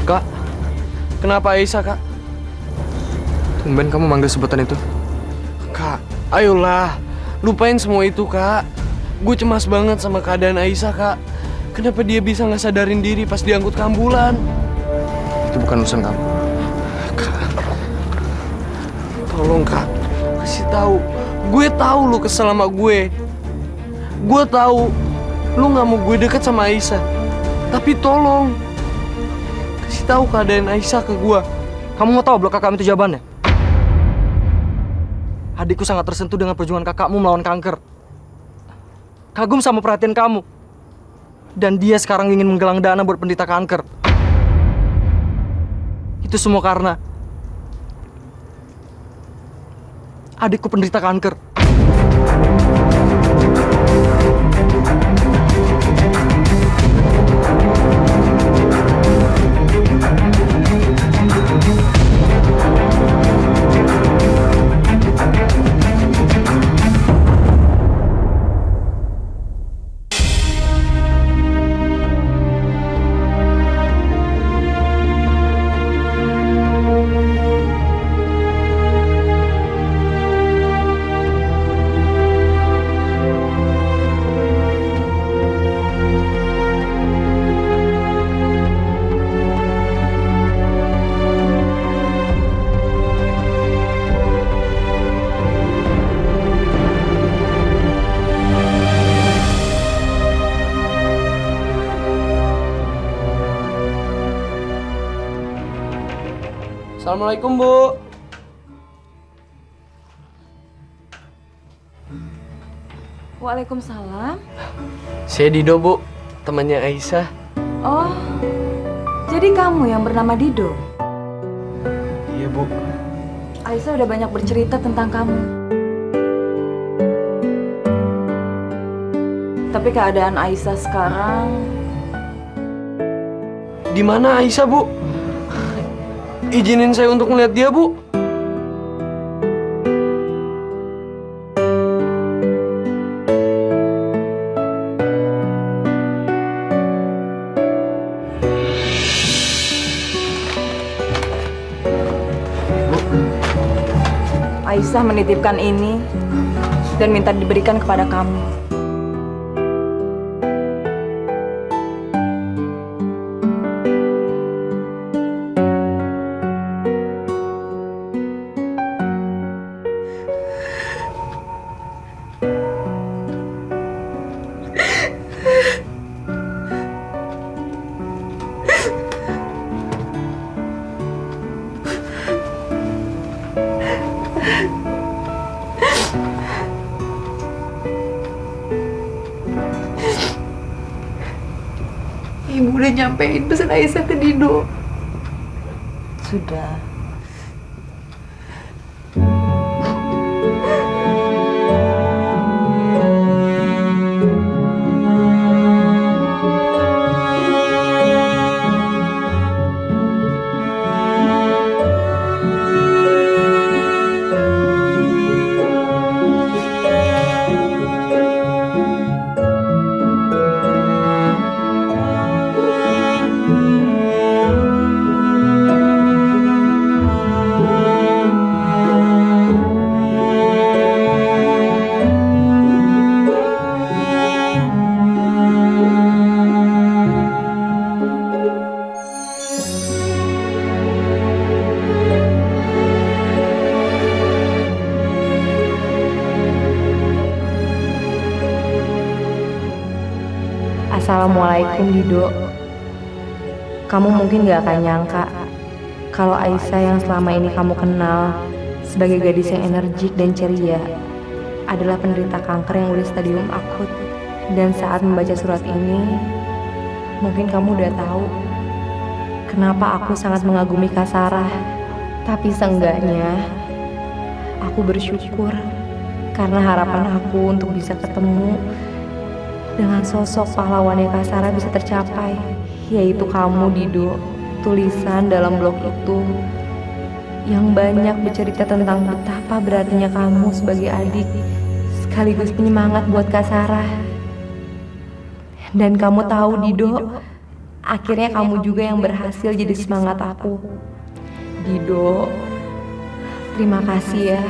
Kak, kenapa Aisyah, Kak? Tumben kamu manggil sebutan itu. Kak, ayolah, lupain semua itu, Kak. Gue cemas banget sama keadaan Aisyah, Kak. Kenapa dia bisa nggak sadarin diri pas diangkut ke ambulan? Itu bukan urusan kamu. Kak, tolong Kak, kasih tahu. Gue tahu lu kesel sama gue. Gue tahu lu nggak mau gue deket sama Aisyah. Tapi tolong kasih tahu keadaan Aisyah ke gue. Kamu mau tahu blok kakakmu itu jawabannya? Adikku sangat tersentuh dengan perjuangan kakakmu melawan kanker. Kagum sama perhatian kamu. Dan dia sekarang ingin menggalang dana buat penderita kanker. Itu semua karena adikku penderita kanker. Assalamualaikum, Bu. Waalaikumsalam. Saya Dido, Bu. Temannya Aisyah. Oh, jadi kamu yang bernama Dido? Iya, Bu. Aisyah udah banyak bercerita tentang kamu. Tapi keadaan Aisyah sekarang... Di mana Aisyah, Bu? Izinin saya untuk melihat dia, Bu. Aisyah menitipkan ini dan minta diberikan kepada kamu. Ibu udah nyampein pesan Aisyah ke Dido. Sudah. Assalamualaikum Dido. Kamu mungkin gak akan nyangka kalau Aisyah yang selama ini kamu kenal sebagai gadis yang energik dan ceria adalah penderita kanker yang udah stadium akut. Dan saat membaca surat ini, mungkin kamu udah tahu kenapa aku sangat mengagumi Kak Sarah. Tapi seenggaknya aku bersyukur karena harapan aku untuk bisa ketemu dengan sosok pahlawannya Kak Sarah bisa tercapai, yaitu kamu Dido. Tulisan dalam blog itu yang banyak bercerita tentang betapa berartinya kamu sebagai adik sekaligus penyemangat buat Kak Sarah. Dan kamu tahu Dido, Akhirnya kamu juga yang berhasil jadi semangat aku. Dido, terima kasih ya.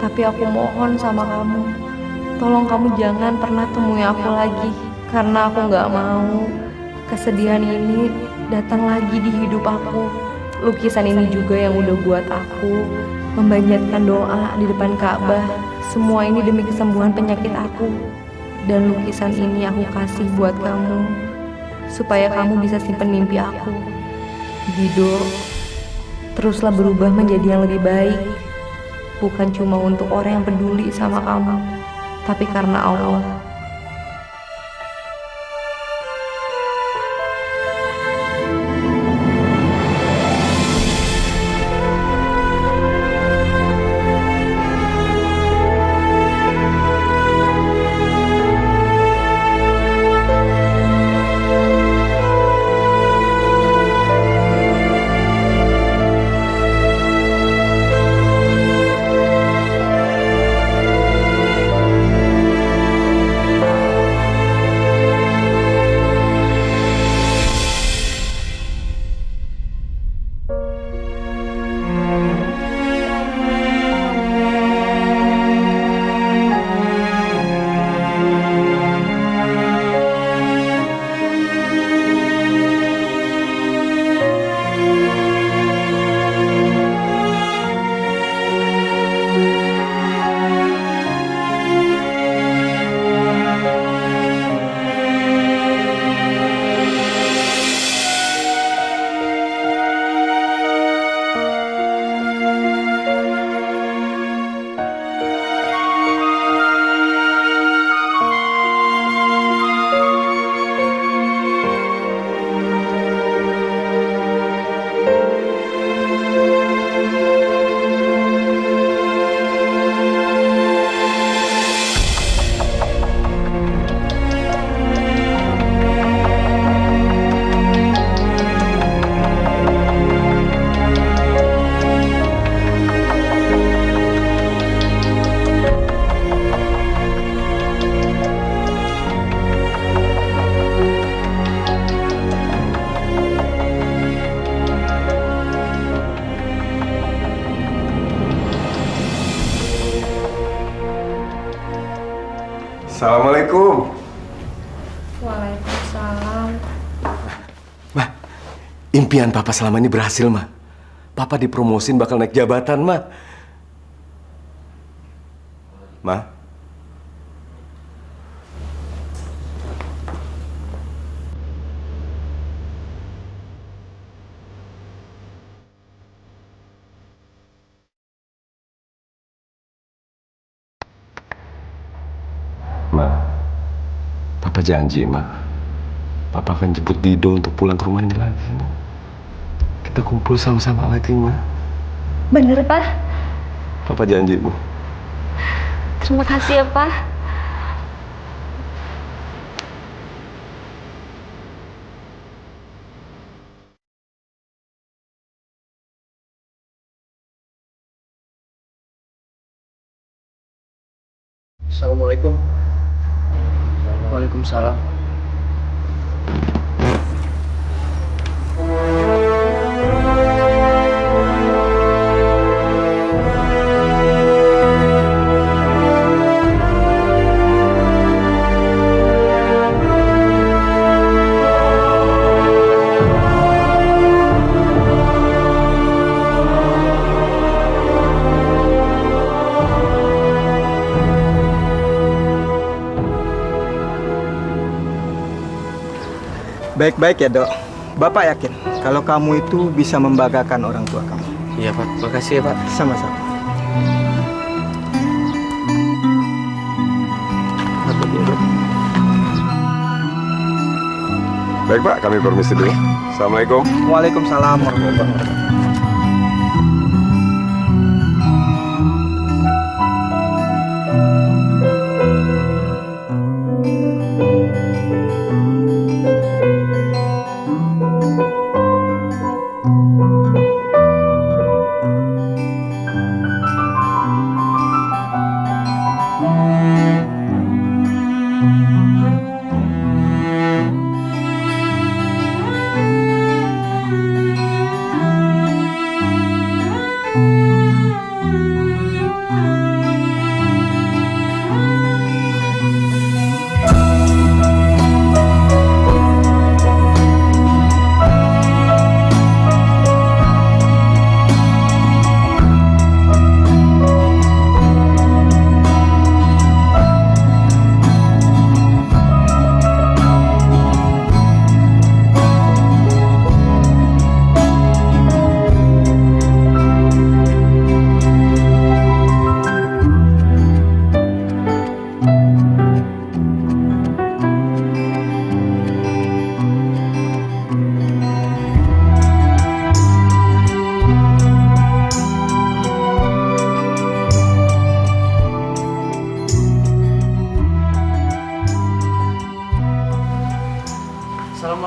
Tapi aku mohon sama kamu, tolong kamu jangan pernah temui aku lagi. Karena aku gak mau kesedihan ini datang lagi di hidup aku. Lukisan ini juga yang udah buat aku memanjatkan doa di depan Ka'bah. Semua ini demi kesembuhan penyakit aku. Dan lukisan ini aku kasih buat kamu, supaya kamu bisa simpen mimpi aku. Dido, teruslah berubah menjadi yang lebih baik. Bukan cuma untuk orang yang peduli sama kamu, tapi karena Allah. Assalamualaikum. Waalaikumsalam. Mah, impian Papa selama ini berhasil, Mah. Papa dipromosin bakal naik jabatan, Mah. Mah. Ma, Papa janji, Ma. Papa akan jemput Dido untuk pulang ke rumah ini lagi. Kita kumpul sama-sama lagi, Ma. Bener, Pak? Papa janji, Bu. Terima kasih ya, Pak. Assalamualaikum. Waalaikumsalam. Baik-baik ya, Dok. Bapak yakin kalau kamu itu bisa membanggakan orang tua kamu. Iya, Pak. Makasih ya, Pak. Sama-sama. Baik, Pak. Kami permisi dulu. Assalamualaikum. Waalaikumsalam warahmatullahi wabarakatuh.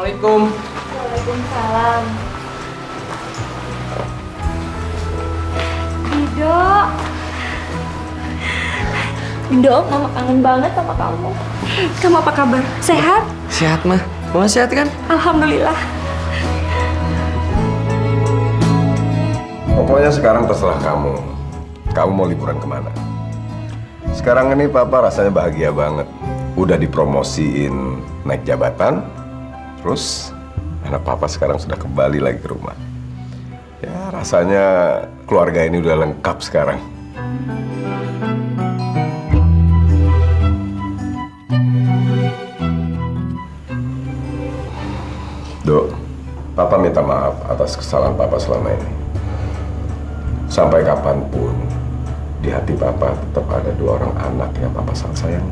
Assalamualaikum. Waalaikumsalam. Dido. Dido, mama kangen banget sama kamu. Kamu apa kabar? Sehat? Sehat mah. Mama sehat kan? Alhamdulillah. Pokoknya sekarang terserah kamu. Kamu mau liburan kemana? Sekarang ini papa rasanya bahagia banget. Udah dipromosiin naik jabatan. Terus anak papa sekarang sudah kembali lagi ke rumah. Ya rasanya keluarga ini udah lengkap sekarang. Dok, papa minta maaf atas kesalahan papa selama ini. Sampai kapanpun, di hati papa tetap ada dua orang anak yang papa sangat sayang.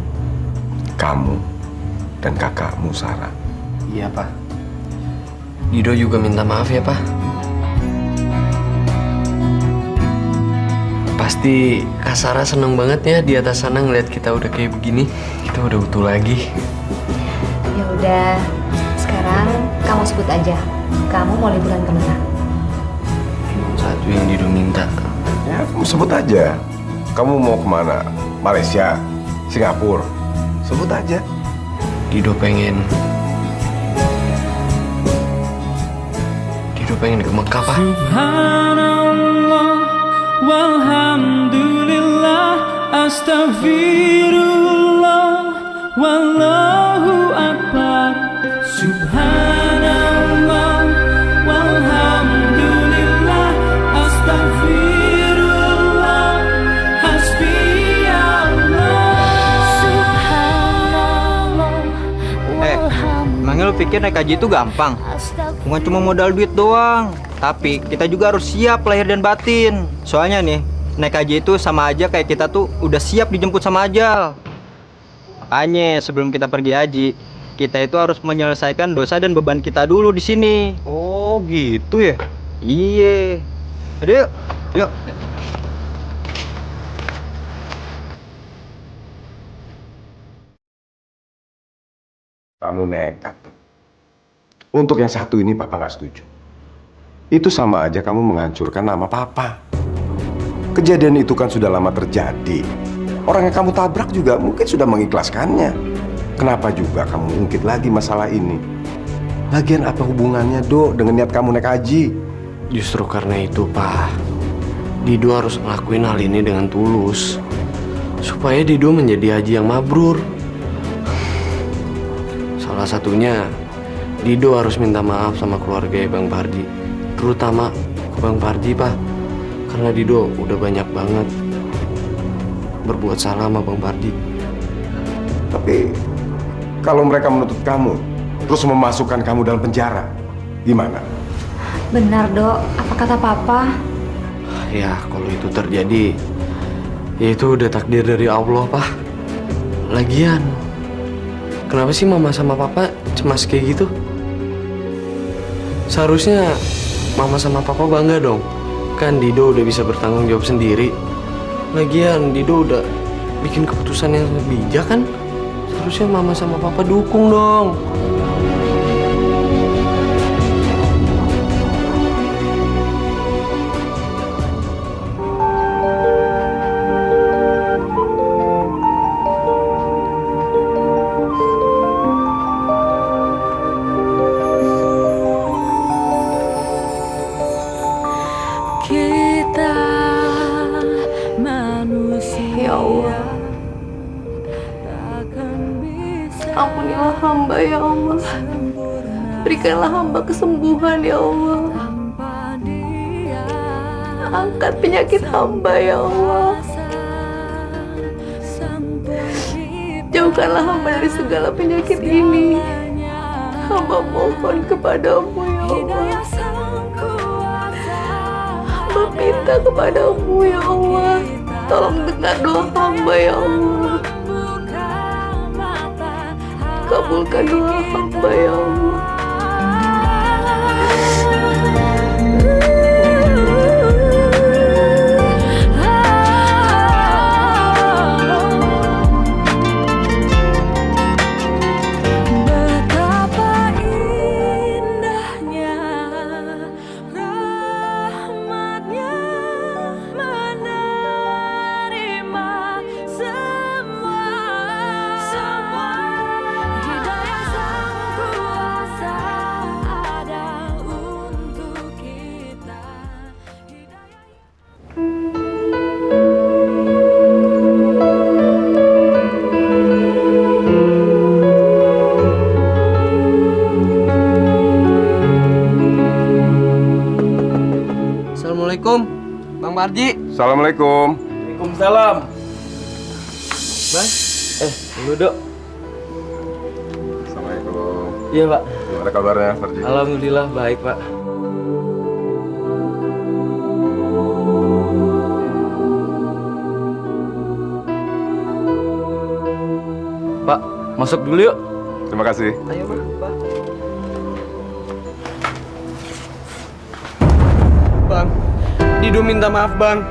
Kamu dan kakakmu, Sarah. Iya, Pak. Dido juga minta maaf ya, Pak. Pasti Kak Sarah seneng banget ya di atas sana ngeliat kita udah kayak begini. Kita udah utuh lagi. Ya udah, sekarang kamu sebut aja. Kamu mau liburan kemana? Satu yang Dido minta. Ya, kamu sebut aja. Kamu mau kemana? Malaysia? Singapura? Sebut aja. Dido pengen ke Mekah, Pak. Subhanallah walhamdulillah astaghfirullah wallahu akbar. Subhanallah walhamdulillah astaghfirullah hasbiyallah. Emangnya lu pikir naik haji itu gampang? Bukan cuma modal duit doang, tapi kita juga harus siap lahir dan batin. Soalnya nih, naik haji itu sama aja kayak kita tuh udah siap dijemput sama ajal. Makanya sebelum kita pergi haji, kita itu harus menyelesaikan dosa dan beban kita dulu di sini. Oh, gitu ya? Iya. Yuk, yuk. Kamu nekat. Untuk yang satu ini papa nggak setuju. Itu sama aja kamu menghancurkan nama papa. Kejadian itu kan sudah lama terjadi. Orang yang kamu tabrak juga mungkin sudah mengikhlaskannya. Kenapa juga kamu ungkit lagi masalah ini? Lagian apa hubungannya, Dok, dengan niat kamu naik haji? Justru karena itu, Pak. Dido harus ngelakuin hal ini dengan tulus. Supaya Dido menjadi haji yang mabrur. Salah satunya, Dido harus minta maaf sama keluarga Bang Pardi. Terutama ke Bang Pardi, Pak. Karena Dido udah banyak banget berbuat salah sama Bang Pardi. Tapi kalau mereka menuntut kamu, terus memasukkan kamu dalam penjara, gimana? Benar, Dok. Apa kata Papa? Ya, kalau itu terjadi, ya itu udah takdir dari Allah, Pak. Lagian, kenapa sih Mama sama Papa cemas kayak gitu? Seharusnya Mama sama Papa bangga dong. Kan Dido udah bisa bertanggung jawab sendiri. Lagian Dido udah bikin keputusan yang bijak kan? Seharusnya Mama sama Papa dukung dong. Kita manusia. Ya Allah, ampunilah hamba ya Allah. Berikanlah hamba kesembuhan ya Allah. Angkat penyakit hamba ya Allah. Jauhkanlah hamba dari segala penyakit ini. Hamba mohon kepadamu ya Allah. Hamba minta kepadamu ya Allah. Tolong dengar doa hamba ya Allah. Kabulkan doa hamba ya Allah. Betapa Arji. Assalamualaikum. Waalaikumsalam. Bang, dulu dok. Assalamualaikum. Iya pak. Gimana kabarnya, Farji? Alhamdulillah baik pak. Pak, masuk dulu yuk. Terima kasih. Ayo, Pak. Bang, Dido minta maaf, Bang.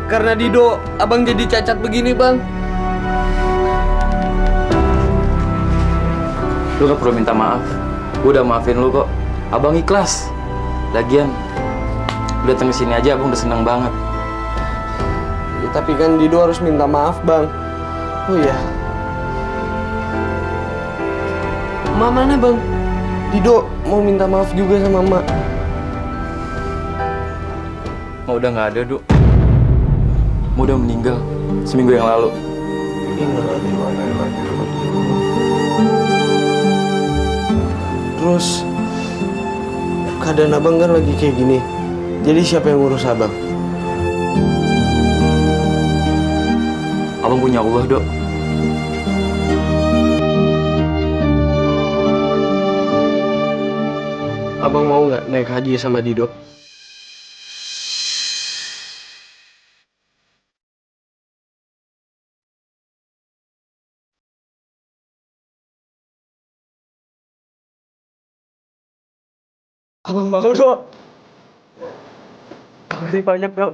Karena Dido, Abang jadi cacat begini, Bang. Lu gak perlu minta maaf. Gue udah maafin lu kok. Abang ikhlas. Lagian, lu datang ke sini aja abang udah senang banget. Ya, tapi kan Dido harus minta maaf, Bang. Oh iya. Mak mana, Bang? Dido mau minta maaf juga sama Mak. Mau udah nggak ada, Duk. Mau udah meninggal seminggu yang lalu. Terus keadaan Abang kan lagi kayak gini. Jadi siapa yang ngurus Abang? Abang punya Allah, Dok. Abang mau nggak naik haji sama Dido? Abang mau dong. Makasih banyak, Dok.